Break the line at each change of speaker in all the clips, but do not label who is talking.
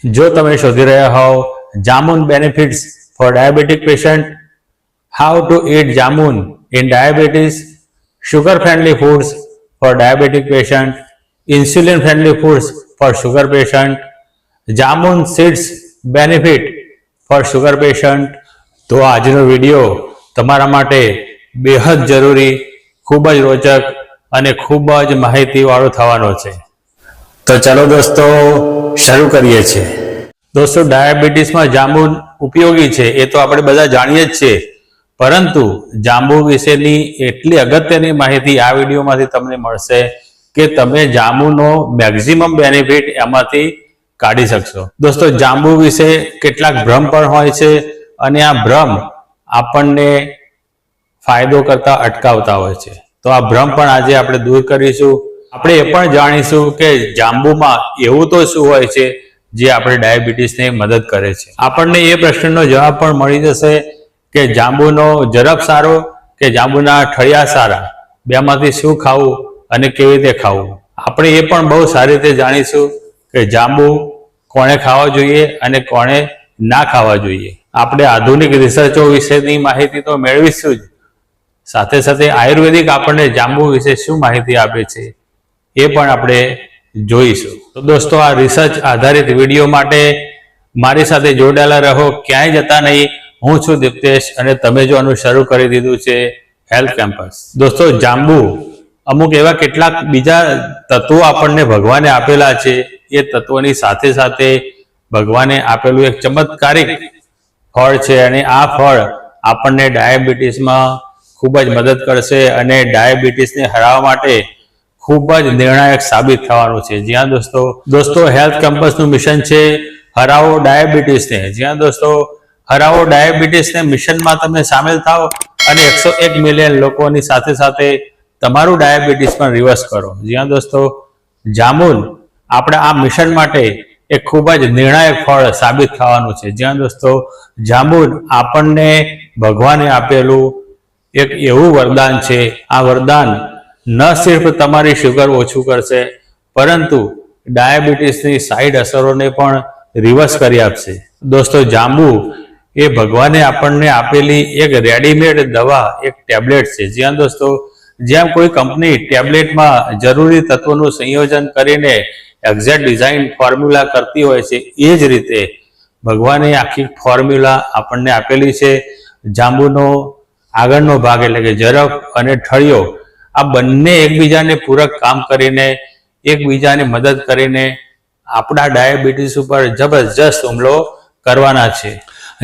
જો તમે શોધી રહ્યા હોવ jamun benefits for diabetic patient, how to eat jamun in diabetes, sugar friendly foods for diabetic patient, insulin friendly foods for sugar patient, jamun seeds benefit for sugar patient, તો આજનો video તમારા માટે બેહદ જરૂરી, ખૂબ જ રોચક અને ખૂબ જ માહિતીવાળો થવાનો છે. તો ચાલો દોસ્તો શરૂ કરીએ છીએ. દોસ્તો, ડાયાબિટીસમાં જાંબુ ઉપયોગી છે એ તો આપણે બધા જાણીએ જ છીએ, પરંતુ જાંબુ વિશેની એટલી અગત્યની માહિતી આ વિડીયોમાંથી તમને મળશે કે તમે જાંબુનો મેક્સિમમ બેનિફિટ એમાંથી કાઢી શકશો. દોસ્તો, જાંબુ વિશે કેટલાક ભ્રમ પણ હોય છે અને આ ભ્રમ આપણને ફાયદો કરતા અટકાવતા હોય છે. તો આ ભ્રમ પણ આજે આપણે દૂર કરીશું. આપણે એ પણ જાણીશું કે જાંબુમાં એવું તો શું હોય છે જે આપણે ડાયાબિટીસને મદદ કરે છે. આપણને એ પ્રશ્નનો જવાબ પણ મળી જશે કે જાંબુનો જરબ સારો કે જાંબુના ઠળિયા સારા, બેમાંથી શું ખાવું અને કેવી રીતે ખાવું. આપણે એ પણ બહુ સારી રીતે જાણીશું કે જાંબુ કોણે ખાવા જોઈએ અને કોણે ના ખાવા જોઈએ. આપણે આધુનિક રિસર્ચો વિશેની માહિતી તો મેળવીશું જ, સાથે સાથે આયુર્વેદિક આપણને જાંબુ વિશે શું માહિતી આપે છે એ પણ આપણે જોઈશું. તો દોસ્તો, આ રિસર્ચ આધારિત વિડીયો માટે મારી સાથે જોડાયેલા રહો, ક્યાંય જતા નહીં. હું છું દીપ્તેશ અને તમે જોવાનું શરૂ કરી દીધું છે હેલ્થ કેમ્પસ. દોસ્તો, જાંબુ અમુક એવા કેટલાક બીજા તત્વો આપણને ભગવાને આપેલા છે. એ તત્વોની સાથે સાથે ભગવાને આપેલું એક ચમત્કારિક ફળ છે અને આ ફળ આપણને ડાયાબિટીસમાં ખૂબ જ મદદ કરશે અને ડાયાબિટીસને હરાવવા માટે ખૂબ જ નિર્ણાયક સાબિત થવાનું છે. જ્યાં દોસ્તો હેલ્થ કેમ્પસનું મિશન છે હરાવો ડાયાબિટીસને. જ્યાં દોસ્તો હરાવો ડાયાબિટીસને મિશનમાં તમે સામેલ થાઓ અને 101 મિલિયન લોકોની સાથે સાથે તમારું ડાયાબિટીસ પણ રિવર્સ કરો. જ્યાં દોસ્તો જામુન આપણા આ મિશન માટે એક ખૂબ જ નિર્ણાયક ફળ સાબિત થવાનું છે. જ્યાં દોસ્તો જામુન આપણને ભગવાને આપેલું એક એવું વરદાન છે. આ વરદાન ન સિર્ફ તમારી શુગર ઓછું કરશે, પરંતુ ડાયાબિટીસની સાઈડ અસરોને પણ રિવર્સ કરી આપશે. દોસ્તો, જાંબુ એ ભગવાને આપણને આપેલી એક રેડીમેડ દવા, એક ટેબ્લેટ છે. જ્યાં દોસ્તો જેમ કોઈ કંપની ટેબ્લેટમાં જરૂરી તત્વોનું સંયોજન કરીને એક્ઝેક્ટ ડિઝાઇન ફોર્મ્યુલા કરતી હોય છે, એ જ રીતે ભગવાને આખી ફોર્મ્યુલા આપણને આપેલી છે. જાંબુનો આગળનો ભાગ એટલે કે જરબ અને ઠળિયો, આ બંને એકબીજાને પૂરક કામ કરીને, એકબીજાને મદદ કરીને આપણા ડાયાબિટીસ ઉપર જબરજસ્ત હુમલો કરવાના છે.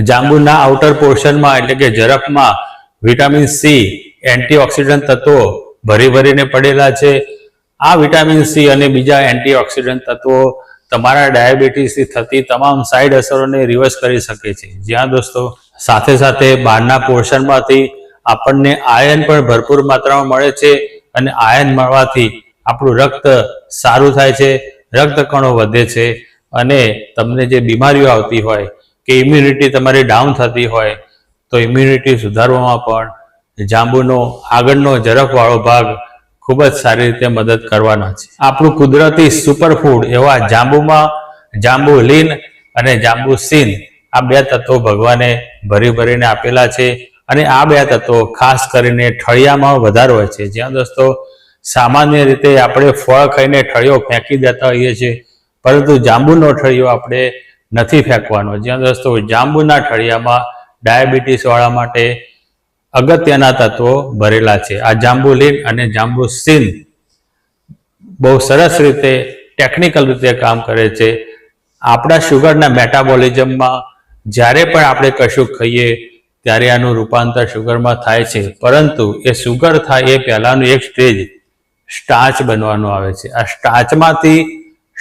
જાંબુના આઉટર પોર્શનમાં એટલે કે જરબમાં વિટામિન સી એન્ટીઓક્સિડન્ટ તત્વો ભરીને પડેલા છે. આ વિટામિન સી અને બીજા એન્ટીઓક્સિડન્ટ તત્વો તમારા ડાયાબિટીસથી થતી તમામ સાઈડ અસરોને રિવર્સ કરી શકે છે. જ્યાં દોસ્તો સાથે સાથે બહારના પોર્શનમાંથી આપણને આયર્ન પણ ભરપૂર માત્રામાં મળે છે અને આયર્ન મળવાથી આપણું રક્ત સારું થાય છે, રક્તકણો વધે છે અને તમને જે બીમારીઓ આવતી હોય કે ઇમ્યુનિટી તમારી ડાઉન થતી હોય તો ઇમ્યુનિટી સુધારવામાં પણ જાંબુનો આગળનો જરબવાળો ભાગ ખૂબ જ સારી રીતે મદદ કરવાના છે. આપણું કુદરતી સુપરફૂડ એવા જાંબુમાં જાંબુલિન અને જાંબુસિન, આ બે તત્વો ભગવાને ભરીને આપેલા છે અને આ બે તત્વો ખાસ કરીને ઠળિયામાં વધારે હોય છે. જ્યાં દોસ્તો સામાન્ય રીતે આપણે ફળ ખાઈને ઠળિયો ફેંકી દેતા હોઈએ છીએ, પરંતુ જાંબુનો ઠળિયો આપણે નથી ફેંકવાનો. જ્યાં દોસ્તો જાંબુના ઠળિયામાં ડાયાબિટીસવાળા માટે અગત્યના તત્વો ભરેલા છે. આ જાંબુલિન અને જાંબુસિન બહુ સરસ રીતે ટેકનિકલ રીતે કામ કરે છે. આપણા શુગરના મેટાબોલિઝમમાં જ્યારે પણ આપણે કશું ખાઈએ ત્યારે આનું રૂપાંતર શુગરમાં થાય છે, પરંતુ એ શુગર થાય એ પહેલાંનું એક સ્ટેજ સ્ટાર્ચ બનવાનું આવે છે. આ સ્ટાર્ચમાંથી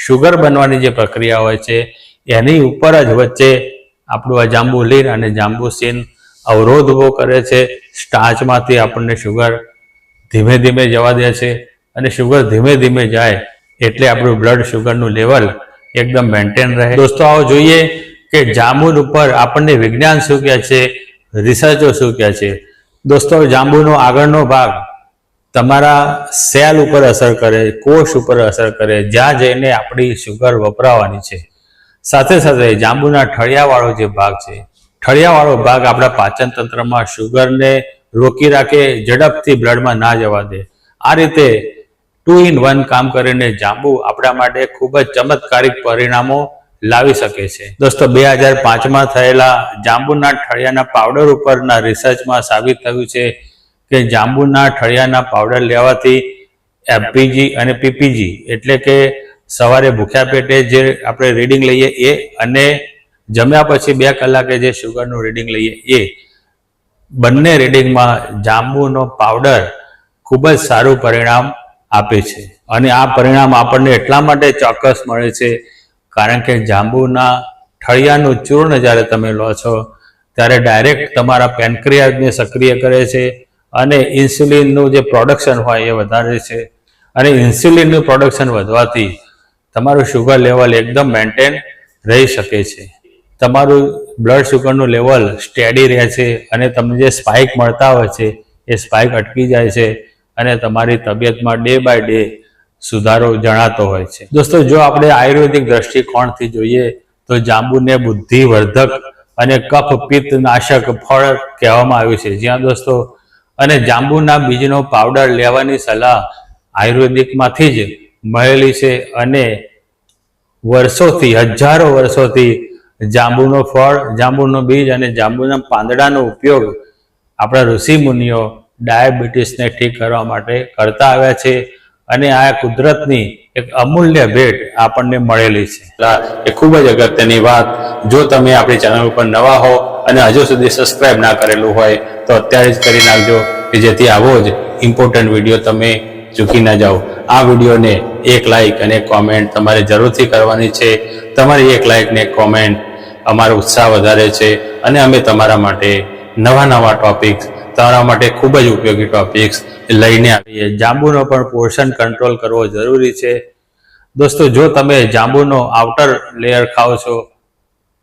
શુગર બનવાની જે પ્રક્રિયા હોય છે એની ઉપર જ વચ્ચે આપણું આ જાંબુલિન અને જાંબુસિન અવરોધ ઊભો કરે છે. સ્ટાર્ચમાંથી આપણને શુગર ધીમે ધીમે જવા દે છે અને શુગર ધીમે ધીમે જાય એટલે આપણું બ્લડ શુગરનું લેવલ એકદમ મેન્ટેન રહે. દોસ્તો, આવો જોઈએ કે જાંબુન ઉપર આપણને વિજ્ઞાન શું કહે છે, રિસર્ચો શું કહે છે. દોસ્તો, જાંબુનો આગળનો ભાગ તમારા સેલ ઉપર અસર કરે, કોષ ઉપર અસર કરે, જ્યાં જઈને આપણી શુગર વપરાવાની છે. સાથે સાથે જાંબુના ઠળિયાવાળો જે ભાગ છે, ઠળિયાવાળો ભાગ આપણા પાચન તંત્રમાં શુગરને રોકી રાખે, ઝડપથી બ્લડમાં ના જવા દે. આ રીતે 2 in 1 કામ કરીને જાંબુ આપણા માટે ખૂબ જ ચમત્કારિક પરિણામો લાવી શકે છે. દોસ્તો 2005માં થયેલા જાંબુના ઠળિયાના પાવડર ઉપરના રિસર્ચમાં સાબિત થયું છે કે જાંબુના ઠળિયાના પાવડર લેવાથી એફપીજી અને પીપીજી એટલે કે સવારે ભૂખ્યા પેટે જે આપણે રીડિંગ લઈએ એ અને જમ્યા પછી 2 કલાકે જે શુગરનું રીડિંગ લઈએ એ બંને રીડિંગમાં જાંબુનો પાવડર ખૂબ જ સારું પરિણામ આપે છે. અને આ પરિણામ આપણને એટલા માટે ચોક્કસ મળે છે કારણ કે જાંબુના ઠળિયાનું ચૂર્ણ જ્યારે તમે લો છો ત્યારે ડાયરેક્ટ તમારા પેનક્રિયાસને સક્રિય કરે છે અને ઇન્સ્યુલિનનું જે પ્રોડક્શન હોય એ વધારે છે. અને ઇન્સ્યુલિનનું પ્રોડક્શન વધવાથી તમારું શુગર લેવલ એકદમ મેન્ટેન રહી શકે છે. તમારું બ્લડ શુગરનું લેવલ સ્ટેડી રહે છે અને તમને જે સ્પાઇક મળતા હોય છે એ સ્પાઇક અટકી જાય છે અને તમારી તબિયતમાં ડે બાય ડે સુધારો જણાતો હોય છે. દોસ્તો, જો આપણે આયુર્વેદિક દ્રષ્ટિકોણથી જોઈએ તો જાંબુને બુદ્ધિવર્ધક અને કફ પિત્ત નાશક ફળ કહેવામાં આવ્યું છે. જ્યાં દોસ્તો અને જાંબુના બીજનો પાવડર લેવાની સલાહ આયુર્વેદિકમાંથી જ મળેલી છે અને વર્ષોથી, હજારો વર્ષોથી જાંબુનો ફળ, જાંબુનો બીજ અને જાંબુના પાંદડાનો ઉપયોગ આપણા ઋષિ મુનિઓ ડાયાબિટીસને ઠીક કરવા માટે કરતા આવ્યા છે અને આ કુદરતની એક અમૂલ્ય ભેટ આપણને મળેલી છે. એ ખૂબ જ અગત્યની વાત, જો તમે આપણી ચેનલ ઉપર નવા હો અને હજુ સુધી સબસ્ક્રાઇબ ના કરેલું હોય તો અત્યારે જ કરી નાખજો કે જેથી આવો જ ઇમ્પોર્ટન્ટ વિડીયો તમે ચૂકી ના જાઓ. આ વિડીયોને એક લાઇક અને કોમેન્ટ તમારે જરૂરથી કરવાની છે. તમારી એક લાઇક ને કોમેન્ટ અમારો ઉત્સાહ વધારે છે અને અમે તમારા માટે નવા ટોપિક્સ, તમારા માટે ખૂબ જ ઉપયોગી ટોપિક્સ લઈને આવીએ. જાંબુનો પણ પોર્શન કંટ્રોલ કરવો જરૂરી છે. દોસ્તો, જો તમે જાંબુનો આઉટર લેયર ખાઓ છો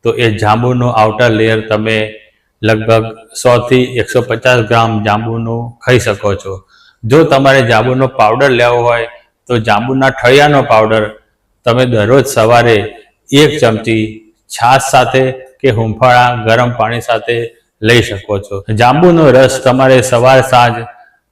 તો એ જાંબુનો આઉટર લેયર તમે લગભગ 100 થી 150 ગ્રામ જાંબુનું ખાઈ શકો છો. જો તમારે જાંબુનો પાવડર લેવો હોય તો જાંબુના ઠળિયાનો પાવડર તમે દરરોજ સવારે 1 ચમચી છાશ સાથે કે હુંફાળા ગરમ પાણી સાથે લઈ શકો છો. જાંબુનો રસ તમારે સવાર સાંજ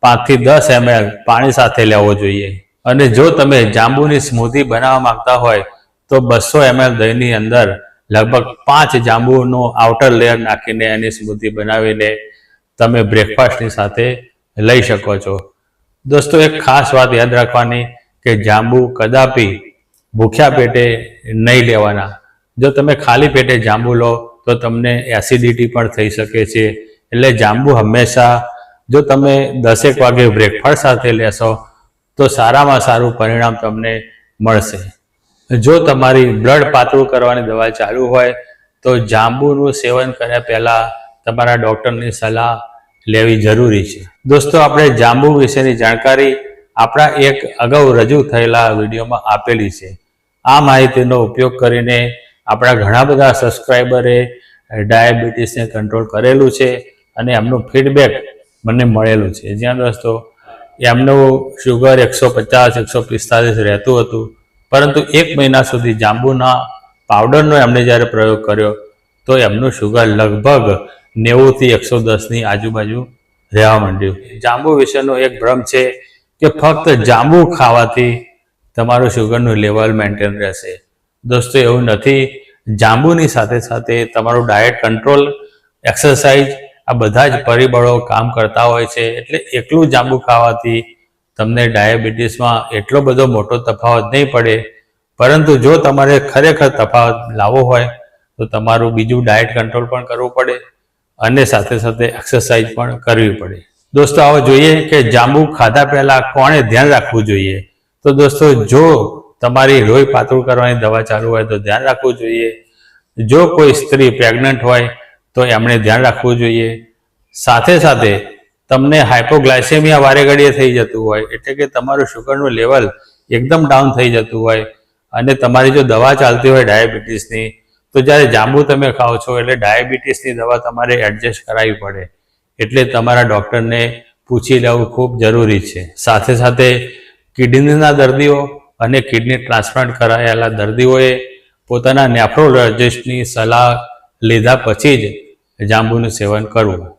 5 થી 10 ml પાણી સાથે લેવો જોઈએ. અને જો તમે જાંબુની સ્મૂધી બનાવવા માંગતા હોય તો 200 ml દહીંની અંદર લગભગ 5 જાંબુનો આઉટર લેયર નાખીને એની સ્મૂધી બનાવીને તમે બ્રેકફાસ્ટની સાથે લઈ શકો છો. દોસ્તો, એક ખાસ વાત યાદ રાખવાની કે જાંબુ કદાપી ભૂખ્યા પેટે નહીં લેવાના. જો તમે ખાલી પેટે જાંબુ લો તો તમને એસિડિટી પણ થઈ શકે છે. એટલે જાંબુ હંમેશા જો તમે 10 વાગે બ્રેકફાસ્ટ સાથે લેશો તો સારામાં સારું પરિણામ તમને મળશે. જો તમારી બ્લડ પાતળું કરવાની દવા ચાલુ હોય તો જાંબુનું સેવન કર્યા પહેલાં તમારા ડૉક્ટરની સલાહ લેવી જરૂરી છે. દોસ્તો, આપણે જાંબુ વિશેની જાણકારી આપણા એક અગાઉ રજૂ થયેલા વિડીયોમાં આપેલી છે. આ માહિતીનો ઉપયોગ કરીને આપણા ઘણા બધા સબસ્ક્રાઈબરે ડાયાબિટીસને કંટ્રોલ કરેલું છે અને એમનું ફીડબેક મને મળેલું છે. જ્યાં દોસ્તો એમનું શુગર 150-145 રહેતું હતું, પરંતુ 1 મહિના સુધી જાંબુના પાવડરનો એમણે જ્યારે પ્રયોગ કર્યો તો એમનું શુગર લગભગ 90 થી 110ની આજુબાજુ રહેવા માંડ્યું. જાંબુ વિશેનો એક ભ્રમ છે કે ફક્ત જાંબુ ખાવાથી તમારું શુગરનું લેવલ મેન્ટેન રહેશે. દોસ્તો, એવું નથી. જાંબુની સાથે સાથે તમારું ડાયટ કંટ્રોલ, એક્સરસાઇઝ આ બધા જ પરિબળો કામ કરતા હોય છે. એટલે એકલું જાંબુ ખાવાથી તમને ડાયાબિટીસમાં એટલો બધો મોટો તફાવત નહીં પડે, પરંતુ જો તમારે ખરેખર તફાવત લાવવો હોય તો તમારું બીજું ડાયટ કંટ્રોલ પણ કરવું પડે અને સાથે સાથે એક્સરસાઇઝ પણ કરવી પડે. દોસ્તો, આવો જોઈએ કે જાંબુ ખાધા પહેલાં કોણે ધ્યાન રાખવું જોઈએ. તો દોસ્તો, જો તમારી લોહી પાતળું કરવાની દવા ચાલુ હોય તો ધ્યાન રાખવું જોઈએ. જો કોઈ સ્ત્રી પ્રેગ્નન્ટ હોય તો એમણે ધ્યાન રાખવું જોઈએ. સાથે સાથે તમને હાઇપોગ્લાયસેમિયા વારે ઘડીએ થઈ જતું હોય, એટલે કે તમારું શુગરનું લેવલ એકદમ ડાઉન થઈ જતું હોય અને તમારી જો દવા ચાલતી હોય ડાયાબિટીસની, તો જ્યારે જાંબુ તમે ખાઓ છો એટલે ડાયાબિટીસની દવા તમારે એડજસ્ટ કરાવવી પડે. એટલે તમારા ડૉક્ટરને પૂછી લેવું ખૂબ જરૂરી છે. સાથે સાથે કિડનીના દર્દીઓ અને કિડની ટ્રાન્સપ્લાન્ટ કરાયેલા દર્દીઓએ પોતાના નેફ્રોલોજિસ્ટની સલાહ લીધા પછી જ જાંબુનું સેવન કરવું.